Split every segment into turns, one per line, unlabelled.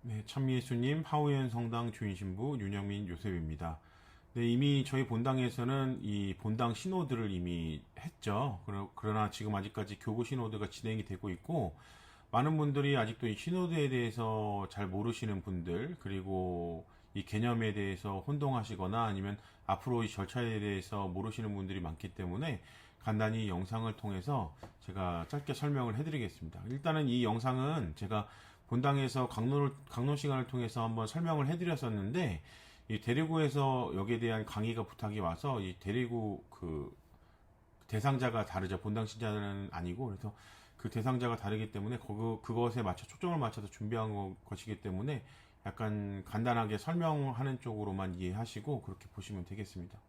네, 참미예수님, 하우현 성당 주인신부 윤영민 요셉입니다. 네, 이미 저희 본당에서는 이 본당 신호들을 이미 했죠. 그러나 지금 아직까지 교구 신호드가 진행이 되고 있고, 많은 분들이 아직도 이 신호드에 대해서 잘 모르시는 분들, 그리고 이 개념에 대해서 혼동하시거나 아니면 앞으로 이 절차에 대해서 모르시는 분들이 많기 때문에 간단히 영상을 통해서 제가 짧게 설명을 해드리겠습니다. 일단은 이 영상은 제가 본당에서 강론 시간을 통해서 한번 설명을 해드렸었는데, 이 대리구에서 여기에 대한 강의가 부탁이 와서 이 대리구 그 대상자가 다르죠. 본당 신자는 아니고, 그래서 그 대상자가 다르기 때문에 그것에 맞춰 초점을 맞춰서 준비한 것이기 때문에 약간 간단하게 설명하는 쪽으로만 이해하시고 그렇게 보시면 되겠습니다.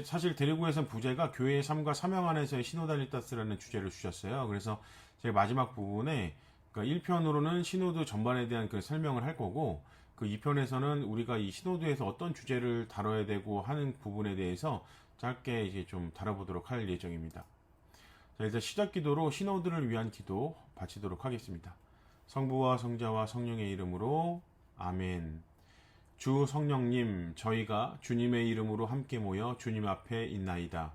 사실 대리구에서는 부제가 교회의 삶과 사명 안에서의 시노달리타스라는 주제를 주셨어요. 그래서 제가 마지막 부분에 그러니까 1편으로는 시노드 전반에 대한 그 설명을 할 거고, 그 2편에서는 우리가 이 시노드에서 어떤 주제를 다뤄야 되고 하는 부분에 대해서 짧게 이제 좀 다뤄보도록 할 예정입니다. 자, 이제 시작 기도로 시노드를 위한 기도 바치도록 하겠습니다. 성부와 성자와 성령의 이름으로 아멘. 주 성령님, 저희가 주님의 이름으로 함께 모여 주님 앞에 있나이다.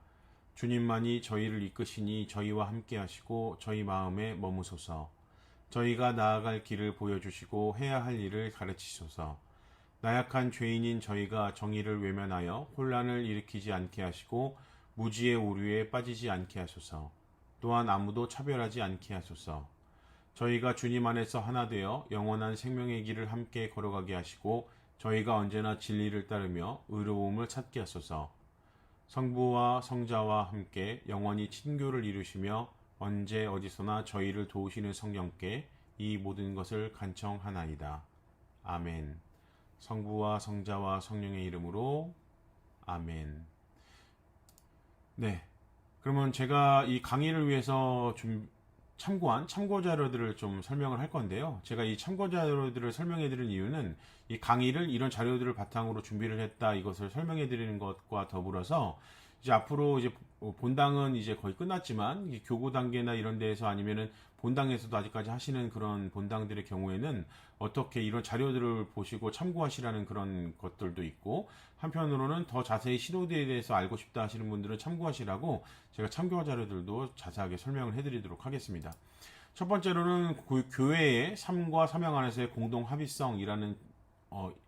주님만이 저희를 이끄시니 저희와 함께 하시고 저희 마음에 머무소서. 저희가 나아갈 길을 보여주시고 해야 할 일을 가르치소서. 나약한 죄인인 저희가 정의를 외면하여 혼란을 일으키지 않게 하시고 무지의 오류에 빠지지 않게 하소서. 또한 아무도 차별하지 않게 하소서. 저희가 주님 안에서 하나 되어 영원한 생명의 길을 함께 걸어가게 하시고 저희가 언제나 진리를 따르며 의로움을 찾게 하소서. 성부와 성자와 함께 영원히 친교를 이루시며 언제 어디서나 저희를 도우시는 성령께 이 모든 것을 간청하나이다. 아멘. 성부와 성자와 성령의 이름으로 아멘. 네. 그러면 제가 이 강의를 위해서 좀 참고한 참고 자료들을 좀 설명을 할 건데요. 제가 이 참고 자료들을 설명해 드릴 이유는 이 강의를 이런 자료들을 바탕으로 준비를 했다, 이것을 설명해 드리는 것과 더불어서 이제 앞으로 이제 본당은 이제 거의 끝났지만 교구 단계나 이런 데에서 아니면은 본당에서도 아직까지 하시는 그런 본당들의 경우에는 어떻게 이런 자료들을 보시고 참고하시라는 그런 것들도 있고, 한편으로는 더 자세히 신호대에 대해서 알고 싶다 하시는 분들은 참고하시라고 제가 참고 자료들도 자세하게 설명을 해드리도록 하겠습니다. 첫 번째로는 교회의 삶과 사명 안에서의 공동 합의성이라는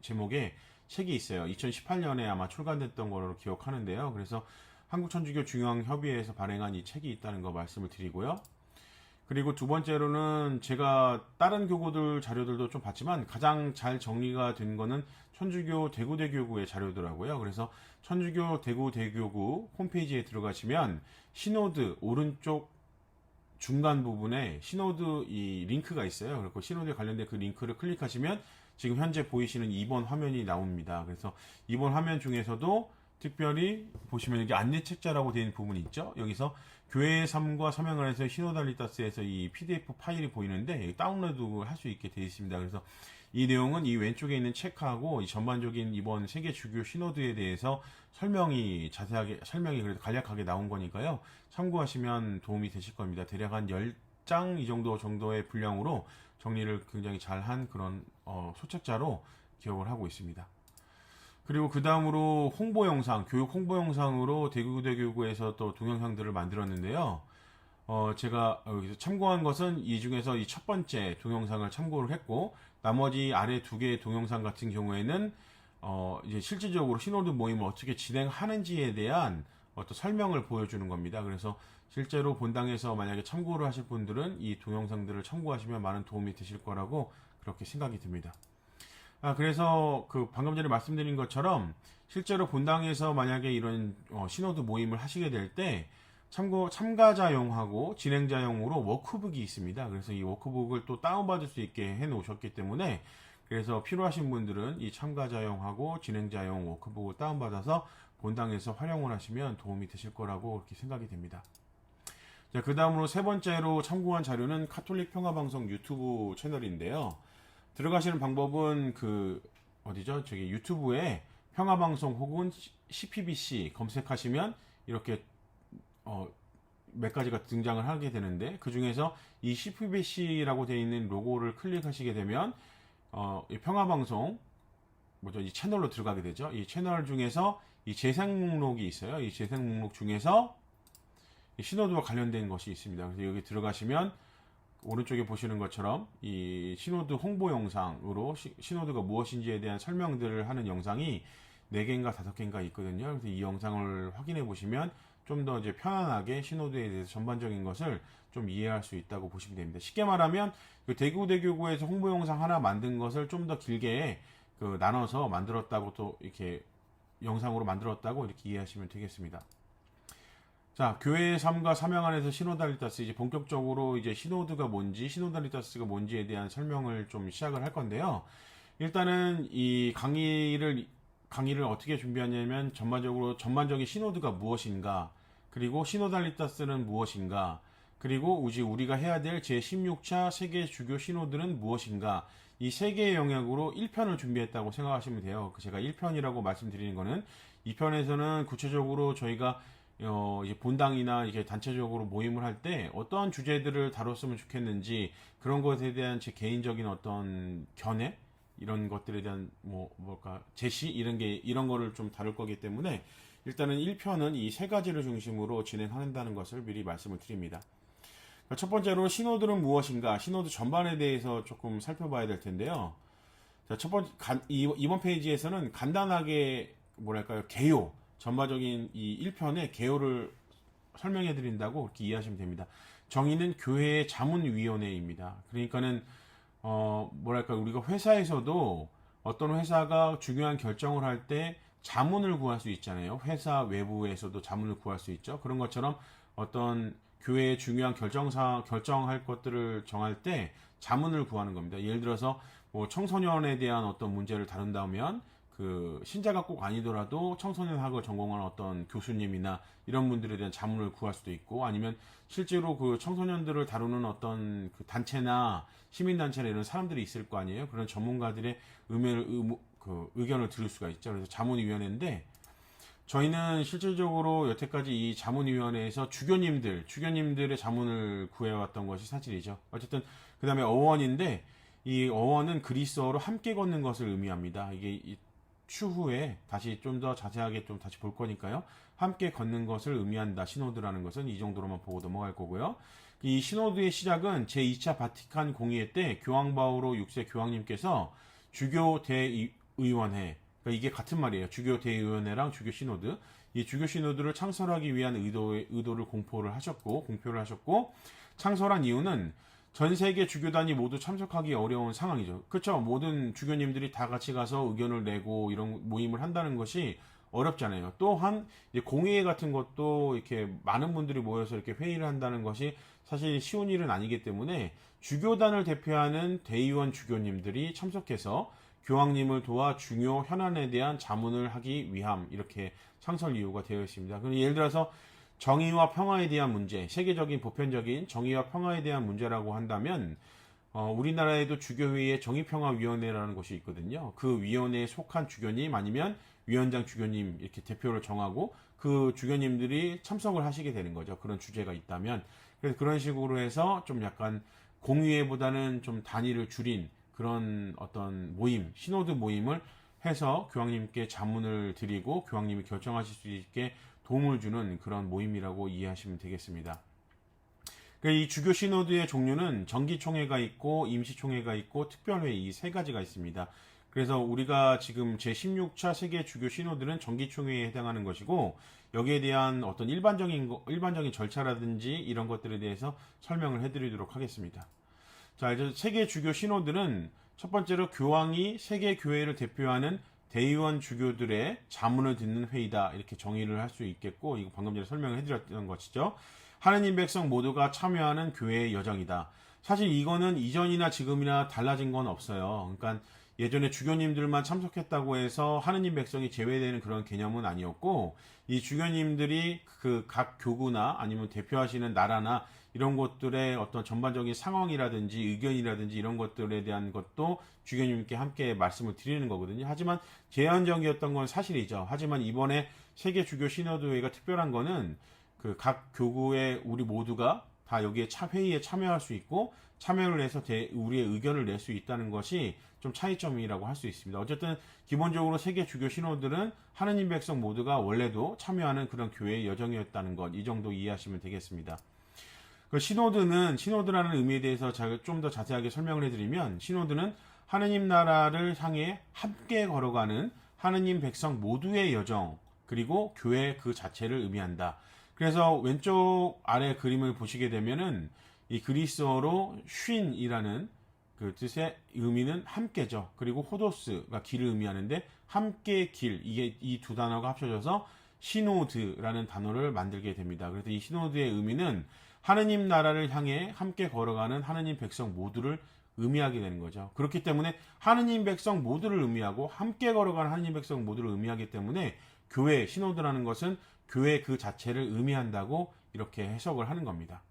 제목의 책이 있어요. 2018년에 아마 출간됐던 걸로 기억하는데요. 그래서 한국천주교 중앙협의회에서 발행한 이 책이 있다는 거 말씀을 드리고요. 그리고 두 번째로는 제가 다른 교구들 자료들도 좀 봤지만 가장 잘 정리가 된 거는 천주교 대구대교구의 자료더라고요. 그래서 천주교 대구대교구 홈페이지에 들어가시면 시노드 오른쪽 중간 부분에 시노드 이 링크가 있어요. 그리고 시노드에 관련된 그 링크를 클릭하시면 지금 현재 보이시는 2번 화면이 나옵니다. 그래서 2번 화면 중에서도 특별히 보시면 여기 안내 책자라고 되어 있는 부분이 있죠. 여기서 교회의 삶과 사명 안에서 시노달리타스에서 이 PDF 파일이 보이는데 다운로드를 할 수 있게 되어 있습니다. 그래서 이 내용은 이 왼쪽에 있는 책하고 이 전반적인 이번 세계 주교 시노드에 대해서 설명이 그래도 간략하게 나온 거니까요. 참고하시면 도움이 되실 겁니다. 대략 한 10장 이 정도의 분량으로 정리를 굉장히 잘한 그런 소책자로 기억을 하고 있습니다. 그리고 그 다음으로 홍보 영상, 교육 홍보 영상으로 대구대교구에서 또 동영상들을 만들었는데요. 제가 여기서 참고한 것은 이 중에서 이 첫 번째 동영상을 참고를 했고, 나머지 아래 두 개의 동영상 같은 경우에는 이제 실질적으로 신호드 모임을 어떻게 진행하는지에 대한 어떤 설명을 보여주는 겁니다. 그래서 실제로 본당에서 만약에 참고를 하실 분들은 이 동영상들을 참고하시면 많은 도움이 되실 거라고 그렇게 생각이 듭니다. 그래서 그 방금 전에 말씀드린 것처럼 실제로 본당에서 만약에 이런 신호드 모임을 하시게 될 때 참가자용하고 진행자용으로 워크북이 있습니다. 그래서 이 워크북을 또 다운받을 수 있게 해 놓으셨기 때문에, 그래서 필요하신 분들은 이 참가자용하고 진행자용 워크북을 다운받아서 본당에서 활용을 하시면 도움이 되실 거라고 그렇게 생각이 됩니다. 자, 그 다음으로 세 번째로 참고한 자료는 카톨릭 평화방송 유튜브 채널인데요. 들어가시는 방법은 어디죠? 저기 유튜브에 평화방송 혹은 CPBC 검색하시면 이렇게 몇 가지가 등장을 하게 되는데, 그 중에서 이 CPBC라고 되어 있는 로고를 클릭하시게 되면 이 평화방송 뭐죠? 이 채널로 들어가게 되죠. 이 채널 중에서 이 재생 목록이 있어요. 이 재생 목록 중에서 이 신호도와 관련된 것이 있습니다. 그래서 여기 들어가시면 오른쪽에 보시는 것처럼 이 신호도 홍보 영상으로 신호도가 무엇인지에 대한 설명들을 하는 영상이 4개인가 5개인가 있거든요. 그래서 이 영상을 확인해 보시면 좀 더 이제 편안하게 신호도에 대해서 전반적인 것을 좀 이해할 수 있다고 보시면 됩니다. 쉽게 말하면 그 대구대교구에서 홍보 영상 하나 만든 것을 좀 더 길게 그 나눠서 만들었다고, 또 이렇게 영상으로 만들었다고 이렇게 이해하시면 되겠습니다. 자, 교회의 삶과 사명 안에서 시노달리타스, 이제 본격적으로 이제 시노드가 뭔지, 시노달리타스가 뭔지에 대한 설명을 좀 시작을 할 건데요. 일단은 이 강의를 어떻게 준비하냐면, 전반적인 시노드가 무엇인가, 그리고 시노달리타스는 무엇인가, 그리고 우리가 해야 될 제16차 세계 주교 시노드는 무엇인가, 이 3개의 영역으로 1편을 준비했다고 생각하시면 돼요. 제가 1편이라고 말씀드리는 거는, 2편에서는 구체적으로 저희가 이제 본당이나 이렇게 단체적으로 모임을 할 때 어떠한 주제들을 다뤘으면 좋겠는지, 그런 것에 대한 제 개인적인 어떤 견해, 이런 것들에 대한 제시, 이런 거를 좀 다룰 거기 때문에, 일단은 1편은 이 3가지를 중심으로 진행한다는 것을 미리 말씀을 드립니다. 첫 번째로 시노드는 무엇인가, 시노드 전반에 대해서 조금 살펴봐야 될 텐데요. 자, 이번 페이지에서는 간단하게 개요, 전반적인 이 1편의 개요를 설명해 드린다고 그렇게 이해하시면 됩니다. 정의는 교회의 자문위원회입니다. 그러니까는 우리가 회사에서도 어떤 회사가 중요한 결정을 할 때 자문을 구할 수 있잖아요. 회사 외부에서도 자문을 구할 수 있죠. 그런 것처럼 어떤 교회의 중요한 결정할 것들을 정할 때 자문을 구하는 겁니다. 예를 들어서 청소년에 대한 어떤 문제를 다룬다면, 그 신자가 꼭 아니더라도 청소년학을 전공하는 어떤 교수님이나 이런 분들에 대한 자문을 구할 수도 있고, 아니면 실제로 그 청소년들을 다루는 어떤 그 단체나 시민단체나 이런 사람들이 있을 거 아니에요. 그런 전문가들의 의견을 들을 수가 있죠. 그래서 자문위원회인데, 저희는 실질적으로 여태까지 이 자문위원회에서 주교님들의 자문을 구해왔던 것이 사실이죠. 어쨌든 그 다음에 어원인데, 이 어원은 그리스어로 함께 걷는 것을 의미합니다. 이게 추후에 다시 좀 더 자세하게 좀 다시 볼 거니까요. 함께 걷는 것을 의미한다. 시노드라는 것은 이 정도로만 보고 넘어갈 거고요. 이 시노드의 시작은 제2차 바티칸 공의회 때 교황 바오로 6세 교황님께서 주교 대의원회, 그러니까 이게 같은 말이에요. 주교 대의원회랑 주교 시노드. 이 주교 시노드를 창설하기 위한 의도를 공표를 하셨고, 창설한 이유는 전 세계 주교단이 모두 참석하기 어려운 상황이죠. 그렇죠? 모든 주교님들이 다 같이 가서 의견을 내고 이런 모임을 한다는 것이 어렵잖아요. 또한 공의회 같은 것도 이렇게 많은 분들이 모여서 이렇게 회의를 한다는 것이 사실 쉬운 일은 아니기 때문에, 주교단을 대표하는 대의원 주교님들이 참석해서 교황님을 도와 중요 현안에 대한 자문을 하기 위함, 이렇게 창설 이유가 되어 있습니다. 그럼 예를 들어서 정의와 평화에 대한 문제, 세계적인 보편적인 정의와 평화에 대한 문제라고 한다면, 우리나라에도 주교회의 정의평화위원회라는 것이 있거든요. 그 위원회에 속한 주교님, 아니면 위원장 주교님, 이렇게 대표를 정하고 그 주교님들이 참석을 하시게 되는 거죠. 그런 주제가 있다면. 그래서 그런 식으로 해서 좀 약간 공의회보다는 좀 단위를 줄인 그런 어떤 모임, 시노드 모임을 해서 교황님께 자문을 드리고 교황님이 결정하실 수 있게 도움을 주는 그런 모임이라고 이해하시면 되겠습니다. 이 주교 시노드의 종류는 정기총회가 있고, 임시총회가 있고, 특별회의, 이 3가지가 있습니다. 그래서 우리가 지금 제16차 세계 주교 시노드는 정기총회에 해당하는 것이고, 여기에 대한 어떤 일반적인 절차라든지 이런 것들에 대해서 설명을 해드리도록 하겠습니다. 자, 이제 세계 주교 시노드는 첫 번째로 교황이 세계 교회를 대표하는 대의원 주교들의 자문을 듣는 회의다, 이렇게 정의를 할 수 있겠고, 이거 방금 전에 설명을 해드렸던 것이죠. 하느님 백성 모두가 참여하는 교회의 여정이다. 사실 이거는 이전이나 지금이나 달라진 건 없어요. 그러니까 예전에 주교님들만 참석했다고 해서 하느님 백성이 제외되는 그런 개념은 아니었고, 이 주교님들이 그 각 교구나 아니면 대표하시는 나라나 이런 것들의 어떤 전반적인 상황이라든지 의견이라든지 이런 것들에 대한 것도 주교님께 함께 말씀을 드리는 거거든요. 하지만 제한적이었던 건 사실이죠. 하지만 이번에 세계 주교 시노드회가 특별한 거는 그 각 교구의 우리 모두가 다 여기에 회의에 참여할 수 있고 참여를 해서 우리의 의견을 낼 수 있다는 것이 좀 차이점이라고 할 수 있습니다. 어쨌든 기본적으로 세계 주교 신호들은 하느님 백성 모두가 원래도 참여하는 그런 교회의 여정이었다는 것, 이 정도 이해하시면 되겠습니다. 그 시노드라는 의미에 대해서 좀 더 자세하게 설명을 해드리면, 시노드는 하느님 나라를 향해 함께 걸어가는 하느님 백성 모두의 여정, 그리고 교회 그 자체를 의미한다. 그래서 왼쪽 아래 그림을 보시게 되면은 이 그리스어로 쉰이라는 그 뜻의 의미는 함께죠. 그리고 호도스가 길을 의미하는데 함께 길, 이게 이 두 단어가 합쳐져서 시노드라는 단어를 만들게 됩니다. 그래서 이 시노드의 의미는 하느님 나라를 향해 함께 걸어가는 하느님 백성 모두를 의미하게 되는 거죠. 그렇기 때문에 하느님 백성 모두를 의미하고 함께 걸어가는 하느님 백성 모두를 의미하기 때문에 교회, 시노드라는 것은 교회 그 자체를 의미한다고 이렇게 해석을 하는 겁니다.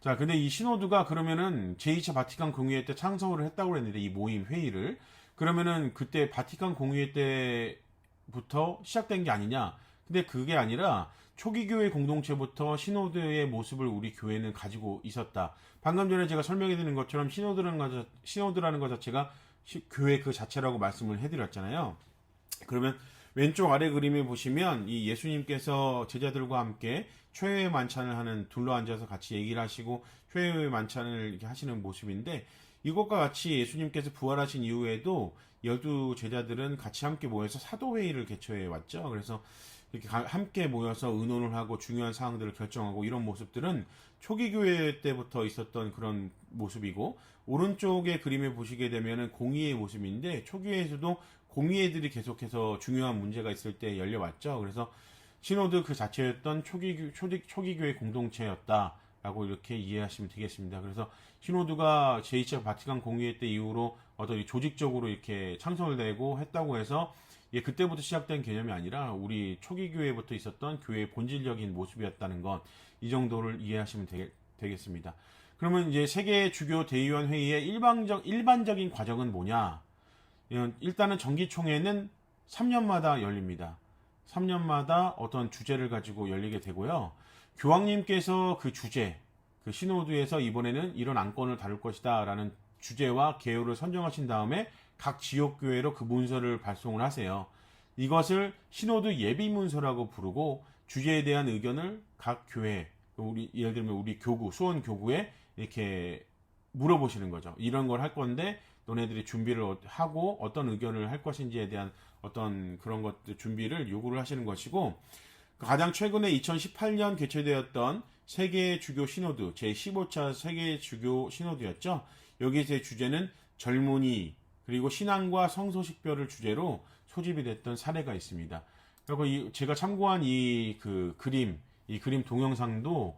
자, 근데 이 시노드가 그러면은 제2차 바티칸 공의회 때 창설을 했다고 했는데, 이 모임 회의를, 그러면은 그때 바티칸 공의회 때부터 시작된 게 아니냐? 근데 그게 아니라 초기 교회 공동체부터 시노드의 모습을 우리 교회는 가지고 있었다. 방금 전에 제가 설명해 드린 것처럼 시노드라는 것 자체가 교회 그 자체라고 말씀을 해드렸잖아요. 그러면 왼쪽 아래 그림에 보시면 이 예수님께서 제자들과 함께 최후의 만찬을 하는, 둘러 앉아서 같이 얘기를 하시고 최후의 만찬을 이렇게 하시는 모습인데, 이것과 같이 예수님께서 부활하신 이후에도 12제자들은 같이 함께 모여서 사도회의를 개최해 왔죠. 그래서 이렇게 함께 모여서 의논을 하고 중요한 사항들을 결정하고, 이런 모습들은 초기 교회 때부터 있었던 그런 모습이고, 오른쪽의 그림을 보시게 되면은 공의의 모습인데, 초기회에서도 공의회들이 계속해서 중요한 문제가 있을 때 열려왔죠. 그래서 시노드 그 자체였던 초기 교회 공동체였다라고 이렇게 이해하시면 되겠습니다. 그래서 시노드가 제2차 바티칸 공의회 때 이후로 어떤 조직적으로 이렇게 창설되고 했다고 해서 그때부터 시작된 개념이 아니라 우리 초기 교회부터 있었던 교회의 본질적인 모습이었다는 것, 이 정도를 이해하시면 되겠습니다. 그러면 이제 세계 주교 대의원 회의의 일반적인 과정은 뭐냐? 일단은 정기총회는 3년마다 열립니다. 3년마다 어떤 주제를 가지고 열리게 되고요. 교황님께서 그 주제, 그 시노드에서 이번에는 이런 안건을 다룰 것이다 라는 주제와 개요를 선정하신 다음에 각 지역교회로 그 문서를 발송을 하세요. 이것을 시노드 예비문서라고 부르고, 주제에 대한 의견을 각 교회, 예를 들면 우리 교구, 수원 교구에 이렇게 물어보시는 거죠. 이런 걸 할 건데 너네들이 준비를 하고 어떤 의견을 할 것인지에 대한 어떤 그런 것들 준비를 요구를 하시는 것이고, 가장 최근에 2018년 개최되었던 세계 주교 시노드, 제15차 세계 주교 시노드였죠. 여기서의 주제는 젊은이, 그리고 신앙과 성소식별을 주제로 소집이 됐던 사례가 있습니다. 그리고 제가 참고한 이 그림 동영상도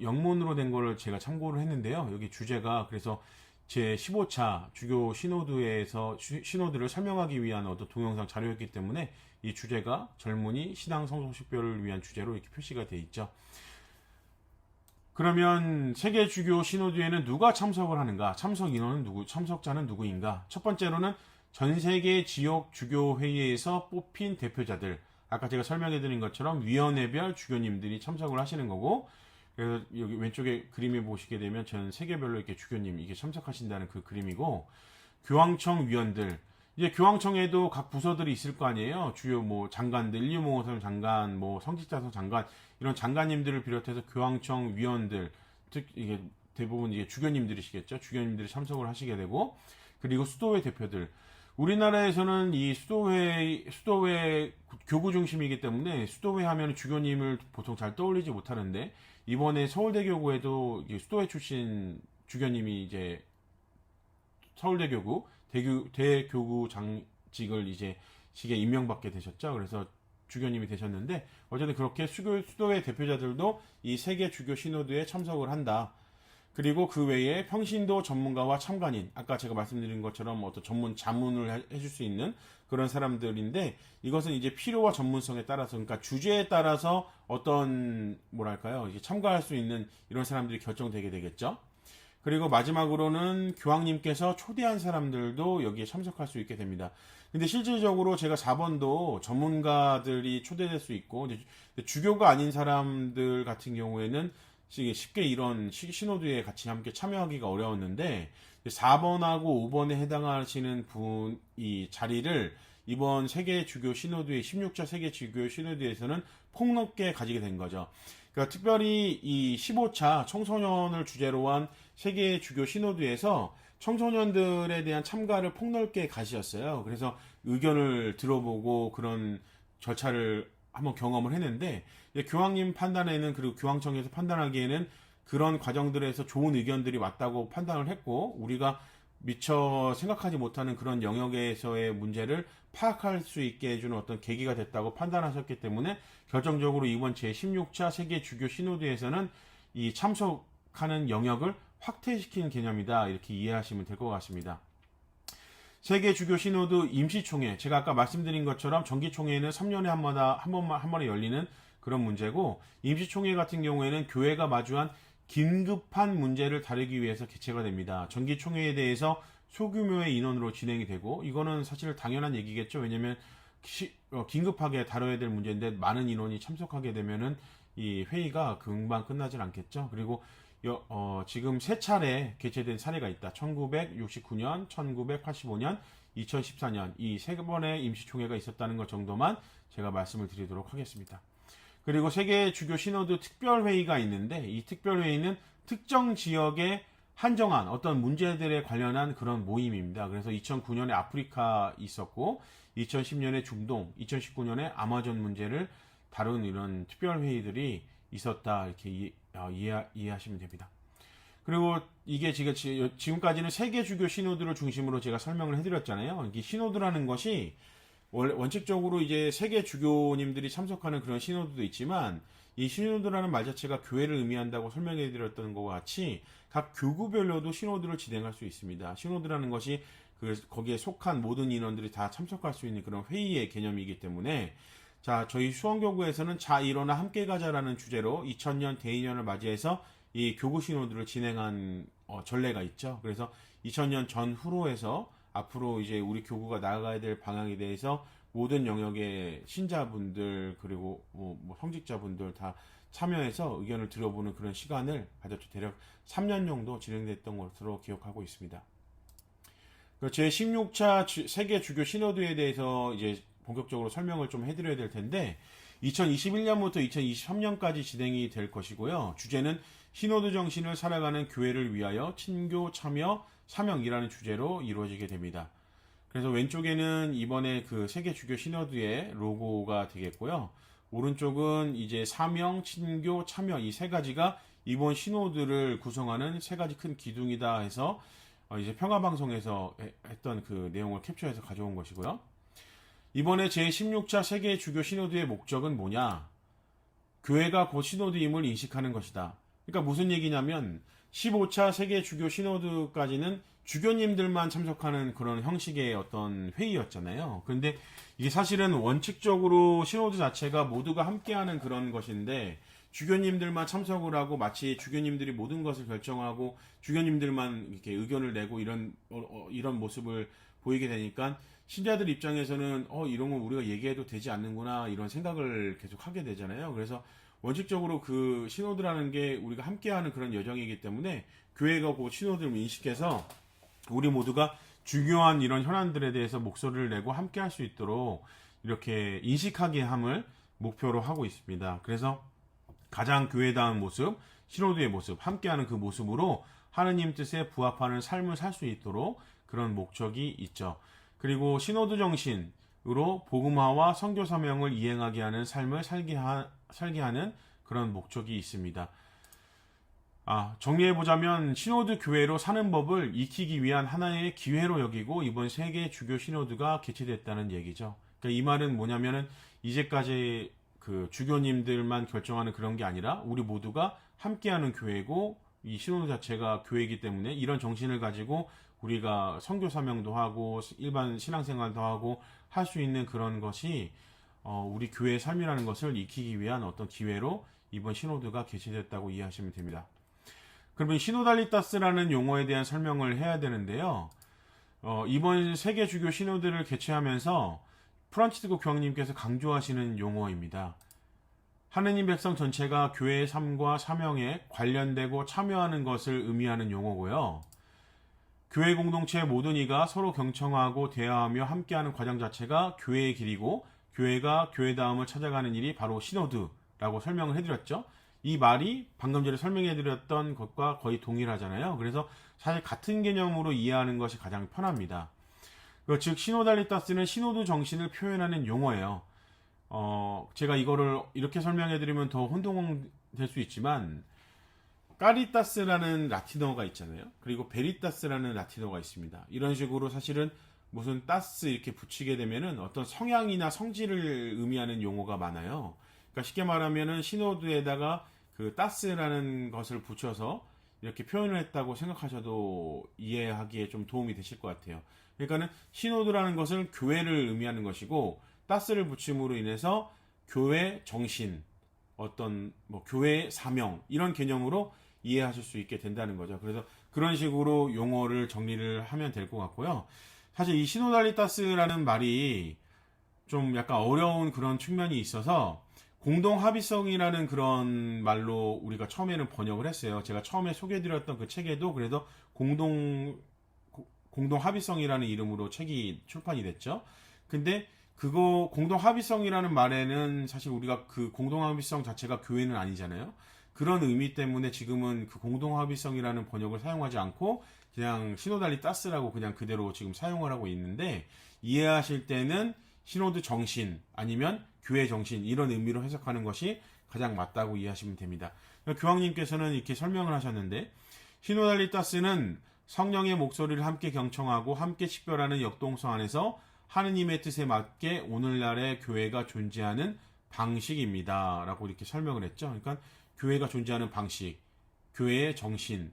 영문으로 된 거를 제가 참고를 했는데요. 여기 주제가 그래서 제15차 주교 시노드에서 시노드를 설명하기 위한 어떤 동영상 자료였기 때문에 이 주제가 젊은이, 신앙, 성소식별을 위한 주제로 이렇게 표시가 되어 있죠. 그러면 세계 주교 시노드에는 누가 참석을 하는가? 참석 인원은 참석자는 누구인가? 첫 번째로는 전 세계 지역 주교 회의에서 뽑힌 대표자들, 아까 제가 설명해 드린 것처럼 위원회별 주교님들이 참석을 하시는 거고, 그래서 여기 왼쪽에 그림을 보시게 되면 전 세계별로 이렇게 주교님 이게 참석하신다는 그 그림이고, 교황청 위원들, 이제 교황청에도 각 부서들이 있을 거 아니에요. 주요 뭐 장관들, 일류몽호성 장관, 뭐 성직자성 장관, 이런 장관님들을 비롯해서 교황청 위원들, 즉 이게 대부분 이게 주교님들이시겠죠. 주교님들이 참석을 하시게 되고, 그리고 수도회 대표들. 우리나라에서는 이 수도회 교구 중심이기 때문에 수도회 하면 주교님을 보통 잘 떠올리지 못하는데, 이번에 서울대교구에도 수도회 출신 주교님이 이제 서울대교구 대교구장직을 이제 직에 임명받게 되셨죠. 그래서 주교님이 되셨는데, 어쨌든 그렇게 수도회 대표자들도 이 세계 주교 시노드에 참석을 한다. 그리고 그 외에 평신도 전문가와 참관인, 아까 제가 말씀드린 것처럼 어떤 전문 자문을 해줄 수 있는 그런 사람들인데, 이것은 이제 필요와 전문성에 따라서, 그러니까 주제에 따라서 어떤 뭐랄까요, 이게 참가할 수 있는 이런 사람들이 결정되게 되겠죠. 그리고 마지막으로는 교황님께서 초대한 사람들도 여기에 참석할 수 있게 됩니다. 근데 실질적으로 제가 4번도 전문가들이 초대될 수 있고, 주교가 아닌 사람들 같은 경우에는 쉽게 이런 시노드에 같이 함께 참여하기가 어려웠는데, 4번하고 5번에 해당하시는 분이 자리를 이번 세계 주교 시노드의 16차 세계 주교 시노드에서는 폭넓게 가지게 된 거죠. 그러니까 특별히 이 15차 청소년을 주제로 한 세계 주교 시노드에서 청소년들에 대한 참가를 폭넓게 가지셨어요. 그래서 의견을 들어보고 그런 절차를 한번 경험을 했는데, 교황님 판단에는, 그리고 교황청에서 판단하기에는 그런 과정들에서 좋은 의견들이 왔다고 판단을 했고, 우리가 미처 생각하지 못하는 그런 영역에서의 문제를 파악할 수 있게 해주는 어떤 계기가 됐다고 판단하셨기 때문에, 결정적으로 이번 제16차 세계 주교 시노드에서는 이 참석하는 영역을 확대시킨 개념이다, 이렇게 이해하시면 될 것 같습니다. 세계 주교 시노드 임시총회, 제가 아까 말씀드린 것처럼 정기총회는 3년에 한 번에 열리는 그런 문제고, 임시총회 같은 경우에는 교회가 마주한 긴급한 문제를 다루기 위해서 개최가 됩니다. 정기총회에 대해서 소규모의 인원으로 진행이 되고, 이거는 사실 당연한 얘기겠죠. 왜냐면 긴급하게 다뤄야 될 문제인데 많은 인원이 참석하게 되면은 이 회의가 금방 끝나질 않겠죠. 그리고 지금 세 차례 개최된 사례가 있다. 1969년, 1985년, 2014년 이 세 번의 임시총회가 있었다는 것 정도만 제가 말씀을 드리도록 하겠습니다. 그리고 세계 주교 시노드 특별회의가 있는데, 이 특별회의는 특정 지역에 한정한 어떤 문제들에 관련한 그런 모임입니다. 그래서 2009년에 아프리카 있었고, 2010년에 중동, 2019년에 아마존 문제를 다룬 이런 특별회의들이 있었다, 이렇게 이해하시면 됩니다. 그리고 이게 지금까지는 세계 주교 시노드를 중심으로 제가 설명을 해드렸잖아요. 이 시노드라는 것이 원칙적으로 이제 세계 주교님들이 참석하는 그런 시노드도 있지만, 이 시노드라는 말 자체가 교회를 의미한다고 설명해 드렸던 것과 같이 각 교구별로도 시노드를 진행할 수 있습니다. 시노드라는 것이 거기에 속한 모든 인원들이 다 참석할 수 있는 그런 회의의 개념이기 때문에, 자, 저희 수원교구에서는 자 일어나 함께 가자라는 주제로 2000년 대인년을 맞이해서 이 교구 시노드를 진행한 전례가 있죠. 그래서 2000년 전후로 해서 앞으로 이제 우리 교구가 나아가야 될 방향에 대해서 모든 영역의 신자분들, 그리고 뭐 성직자분들 다 참여해서 의견을 들어보는 그런 시간을 가졌죠. 대략 3년 정도 진행됐던 것으로 기억하고 있습니다. 제 16차 세계 주교 시노드에 대해서 이제 본격적으로 설명을 좀 해드려야 될 텐데, 2021년부터 2023년까지 진행이 될 것이고요. 주제는 시노드 정신을 살아가는 교회를 위하여 친교 참여 사명이라는 주제로 이루어지게 됩니다. 그래서 왼쪽에는 이번에 그 세계 주교 시노드의 로고가 되겠고요. 오른쪽은 이제 사명, 친교, 참여 이 세 가지가 이번 시노드를 구성하는 세 가지 큰 기둥이다 해서 이제 평화방송에서 했던 그 내용을 캡처해서 가져온 것이고요. 이번에 제16차 세계 주교 시노드의 목적은 뭐냐? 교회가 곧 시노드임을 인식하는 것이다. 그러니까 무슨 얘기냐면, 15차 세계 주교 시노드까지는 주교님들만 참석하는 그런 형식의 어떤 회의였잖아요. 그런데 이게 사실은 원칙적으로 시노드 자체가 모두가 함께하는 그런 것인데, 주교님들만 참석을 하고 마치 주교님들이 모든 것을 결정하고 주교님들만 이렇게 의견을 내고 이런 모습을 보이게 되니까, 신자들 입장에서는 이런 건 우리가 얘기해도 되지 않는구나, 이런 생각을 계속 하게 되잖아요. 그래서 원칙적으로 그 시노드라는 게 우리가 함께하는 그런 여정이기 때문에, 교회가 그 시노드를 인식해서 우리 모두가 중요한 이런 현안들에 대해서 목소리를 내고 함께할 수 있도록 이렇게 인식하게 함을 목표로 하고 있습니다. 그래서 가장 교회다운 모습, 시노드의 모습, 함께하는 그 모습으로 하느님 뜻에 부합하는 삶을 살 수 있도록 그런 목적이 있죠. 그리고 시노드 정신으로 복음화와 선교 사명을 이행하게 하는 삶을 살게 하는 그런 목적이 있습니다. 정리해보자면, 시노드 교회로 사는 법을 익히기 위한 하나의 기회로 여기고 이번 세계 주교 시노드가 개최됐다는 얘기죠. 그러니까 이 말은 뭐냐면은, 이제까지 그 주교님들만 결정하는 그런 게 아니라 우리 모두가 함께하는 교회고, 이 시노드 자체가 교회이기 때문에 이런 정신을 가지고 우리가 선교 사명도 하고 일반 신앙생활도 하고 할 수 있는 그런 것이 우리 교회의 삶이라는 것을 익히기 위한 어떤 기회로 이번 시노드가 개최됐다고 이해하시면 됩니다. 그러면 시노달리타스라는 용어에 대한 설명을 해야 되는데요. 이번 세계 주교 신호들을 개최하면서 프란치스코 교황님께서 강조하시는 용어입니다. 하느님 백성 전체가 교회의 삶과 사명에 관련되고 참여하는 것을 의미하는 용어고요. 교회 공동체의 모든 이가 서로 경청하고 대화하며 함께하는 과정 자체가 교회의 길이고, 교회가 교회다움을 찾아가는 일이 바로 시노드라고 설명을 해드렸죠. 이 말이 방금 전에 설명해드렸던 것과 거의 동일하잖아요. 그래서 사실 같은 개념으로 이해하는 것이 가장 편합니다. 즉 시노달리타스는 시노드 정신을 표현하는 용어예요. 제가 이거를 이렇게 설명해드리면 더 혼동될 수 있지만, 까리타스라는 라틴어가 있잖아요. 그리고 베리타스라는 라틴어가 있습니다. 이런 식으로 사실은 무슨 따스 이렇게 붙이게 되면은 어떤 성향이나 성질을 의미하는 용어가 많아요. 그러니까 쉽게 말하면은 시노드에다가 그 따스라는 것을 붙여서 이렇게 표현을 했다고 생각하셔도 이해하기에 좀 도움이 되실 것 같아요. 그러니까는 시노드라는 것은 교회를 의미하는 것이고, 따스를 붙임으로 인해서 교회 정신, 어떤 뭐 교회 사명 이런 개념으로 이해하실 수 있게 된다는 거죠. 그래서 그런 식으로 용어를 정리를 하면 될 것 같고요. 사실 이 시노달리타스라는 말이 좀 약간 어려운 그런 측면이 있어서 공동 합의성이라는 그런 말로 우리가 처음에는 번역을 했어요. 제가 처음에 소개해드렸던 그 책에도 그래도 공동 합의성이라는 이름으로 책이 출판이 됐죠. 근데 그거 공동 합의성이라는 말에는 사실 우리가 그 공동 합의성 자체가 교회는 아니잖아요. 그런 의미 때문에 지금은 그 공동 합의성이라는 번역을 사용하지 않고 그냥 시노달리타스라고 그냥 그대로 지금 사용을 하고 있는데, 이해하실 때는 시노드 정신 아니면 교회 정신 이런 의미로 해석하는 것이 가장 맞다고 이해하시면 됩니다. 교황님께서는 이렇게 설명을 하셨는데, 시노달리타스는 성령의 목소리를 함께 경청하고 함께 식별하는 역동성 안에서 하느님의 뜻에 맞게 오늘날의 교회가 존재하는 방식입니다. 라고 이렇게 설명을 했죠. 그러니까 교회가 존재하는 방식, 교회의 정신,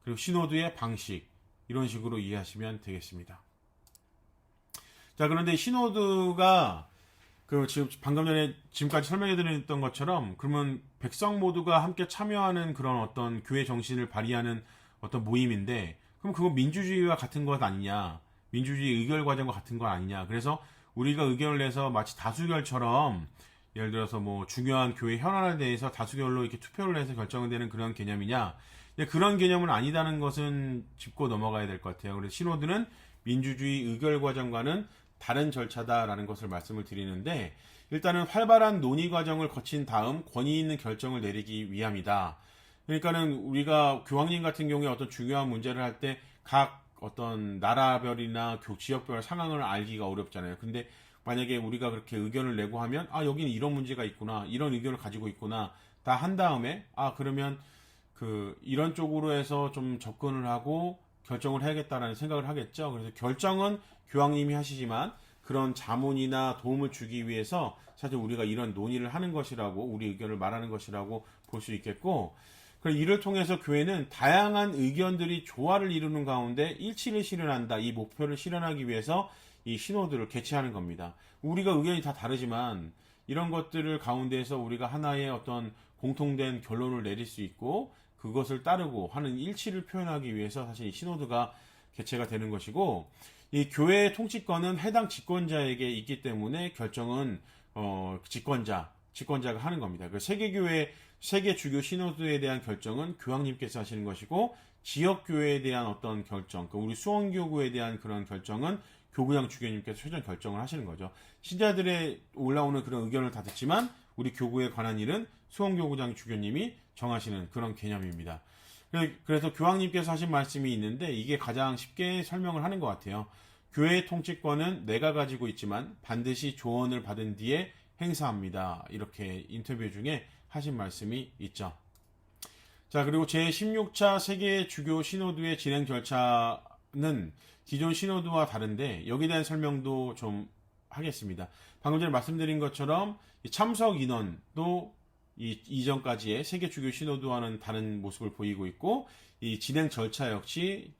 그리고 시노드의 방식, 이런 식으로 이해하시면 되겠습니다. 자, 그런데 시노드가 지금 방금 전에 지금까지 설명해드렸던 것처럼 그러면 백성 모두가 함께 참여하는 그런 어떤 교회 정신을 발휘하는 어떤 모임인데, 그럼 그거 민주주의와 같은 것 아니냐? 민주주의 의결 과정과 같은 거 아니냐? 그래서 우리가 의견을 내서 마치 다수결처럼, 예를 들어서 뭐 중요한 교회 현안에 대해서 다수결로 이렇게 투표를 해서 결정되는 그런 개념이냐? 그런 개념은 아니다는 것은 짚고 넘어가야 될 것 같아요. 그래서 시노드는 민주주의 의결 과정과는 다른 절차다라는 것을 말씀을 드리는데, 일단은 활발한 논의 과정을 거친 다음 권위 있는 결정을 내리기 위함이다. 그러니까는 우리가 교황님 같은 경우에 어떤 중요한 문제를 할 때 각 어떤 나라별이나 지역별 상황을 알기가 어렵잖아요. 근데 만약에 우리가 그렇게 의견을 내고 하면, 여기는 이런 문제가 있구나, 이런 의견을 가지고 있구나, 다 한 다음에 그러면 이런 쪽으로 해서 좀 접근을 하고 결정을 해야겠다라는 생각을 하겠죠. 그래서 결정은 교황님이 하시지만 그런 자문이나 도움을 주기 위해서 사실 우리가 이런 논의를 하는 것이라고, 우리 의견을 말하는 것이라고 볼 수 있겠고, 그리고 이를 통해서 교회는 다양한 의견들이 조화를 이루는 가운데 일치를 실현한다, 이 목표를 실현하기 위해서 이 시노드를 개최하는 겁니다. 우리가 의견이 다 다르지만 이런 것들을 가운데에서 우리가 하나의 어떤 공통된 결론을 내릴 수 있고 그것을 따르고 하는 일치를 표현하기 위해서 사실 이 시노드가 개최가 되는 것이고, 이 교회의 통치권은 해당 집권자에게 있기 때문에 결정은 집권자가 하는 겁니다. 그 세계 주교 시노드에 대한 결정은 교황님께서 하시는 것이고, 지역 교회에 대한 어떤 결정, 우리 수원교구에 대한 그런 결정은 교구장 주교님께서 최종 결정을 하시는 거죠. 신자들의 올라오는 그런 의견을 다 듣지만 우리 교구에 관한 일은 수원교구장 주교님이 정하시는 그런 개념입니다. 그래서 교황님께서 하신 말씀이 있는데 이게 가장 쉽게 설명을 하는 것 같아요. 교회의 통치권은 내가 가지고 있지만 반드시 조언을 받은 뒤에 행사합니다. 이렇게 인터뷰 중에 하신 말씀이 있죠. 자, 그리고 제16차 세계 주교 시노드의 진행 절차는 기존 시노드와 다른데 여기에 대한 설명도 좀 하겠습니다. 방금 전에 말씀드린 것처럼 참석 인원도 이전까지의 세계 주교 시노드와는 다른 모습을 보이고 있고, 이 진행 절차 역시